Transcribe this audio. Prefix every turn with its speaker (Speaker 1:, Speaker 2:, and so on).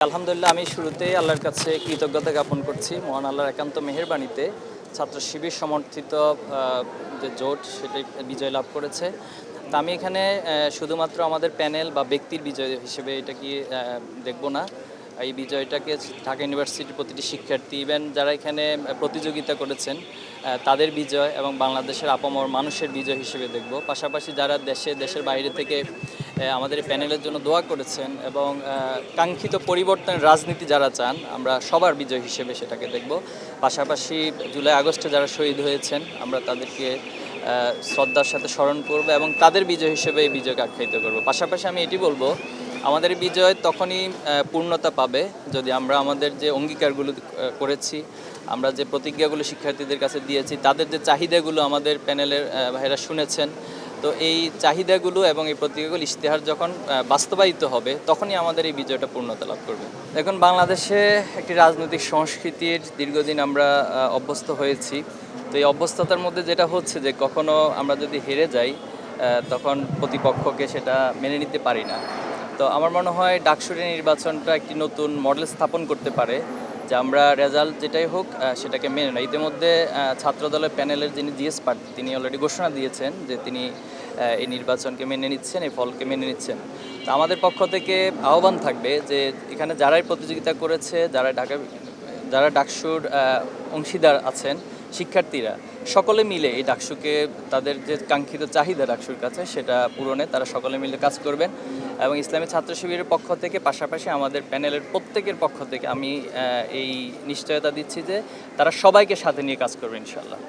Speaker 1: আলহামদুলিল্লাহ, আমি শুরুতেই আল্লাহর কাছে কৃতজ্ঞতা জ্ঞাপন করছি। মহান আল্লাহর একান্ত মেহেরবানিতে ছাত্র শিবির সমর্থিত যে জোট সেটাই বিজয় লাভ করেছে। তা আমি এখানে শুধুমাত্র আমাদের প্যানেল বা ব্যক্তির বিজয় হিসেবে এটা কি দেখব না। এই বিজয়টাকে ঢাকা ইউনিভার্সিটির প্রতিটি শিক্ষার্থী, ইভেন যারা এখানে প্রতিযোগিতা করেছেন তাদের বিজয় এবং বাংলাদেশের আপামর মানুষের বিজয় হিসেবে দেখব। পাশাপাশি যারা দেশের বাইরে থেকে আমাদের এই প্যানেলের জন্য দোয়া করেছেন এবং কাঙ্ক্ষিত পরিবর্তনের রাজনীতি যারা চান, আমরা সবার বিজয় হিসেবে সেটাকে দেখব। পাশাপাশি জুলাই আগস্টে যারা শহীদ হয়েছেন আমরা তাদেরকে শ্রদ্ধার সাথে স্মরণ করব এবং তাদের বিজয় হিসেবে এই বিজয়কে আখ্যায়িত করব। পাশাপাশি আমি এটি বলবো, আমাদের বিজয় তখনই পূর্ণতা পাবে যদি আমরা আমাদের যে অঙ্গীকারগুলো করেছি, আমরা যে প্রতিজ্ঞাগুলো শিক্ষার্থীদের কাছে দিয়েছি, তাদের যে চাহিদাগুলো আমাদের প্যানেলের ভাইরা শুনেছেন, তো এই চাহিদাগুলো এবং এই প্রতিজ্ঞাগুলো ইশতেহার যখন বাস্তবায়িত হবে তখনই আমাদের এই বিজয়টা পূর্ণতা লাভ করবে। এখন বাংলাদেশে একটি রাজনৈতিক সংস্কৃতির দীর্ঘদিন আমরা অভ্যস্ত হয়েছি। তো এই অভ্যস্ততার মধ্যে যেটা হচ্ছে যে কখনো আমরা যদি হেরে যাই তখন প্রতিপক্ষকে সেটা মেনে নিতে পারি না। তো আমার মনে হয় ডাকসুরের নির্বাচনটা একটি নতুন মডেল স্থাপন করতে পারে যে আমরা রেজাল্ট যেটাই হোক সেটাকে মেনে নেই। ইতিমধ্যে ছাত্রদলের প্যানেলের যিনি জিএস প্রার্থী তিনি অলরেডি ঘোষণা দিয়েছেন যে তিনি এই নির্বাচনকে মেনে নিচ্ছেন, এই ফলকে মেনে নিচ্ছেন। তো আমাদের পক্ষ থেকে আহ্বান থাকবে যে এখানে যারাই প্রতিযোগিতা করেছে, যারা ডাকসুর অংশীদার আছেন, শিক্ষার্থীরা সকলে মিলে এই ডাকসুকে তাদের যে কাঙ্ক্ষিত চাহিদা ডাকসুর কাছে সেটা পূরণে তারা সকলে মিলে কাজ করবেন। এবং ইসলামী ছাত্র শিবিরের পক্ষ থেকে পাশাপাশি আমাদের প্যানেলের প্রত্যেকের পক্ষ থেকে আমি এই নিশ্চয়তা দিচ্ছি যে তারা সবাইকে সাথে নিয়ে কাজ করবে ইনশাআল্লাহ।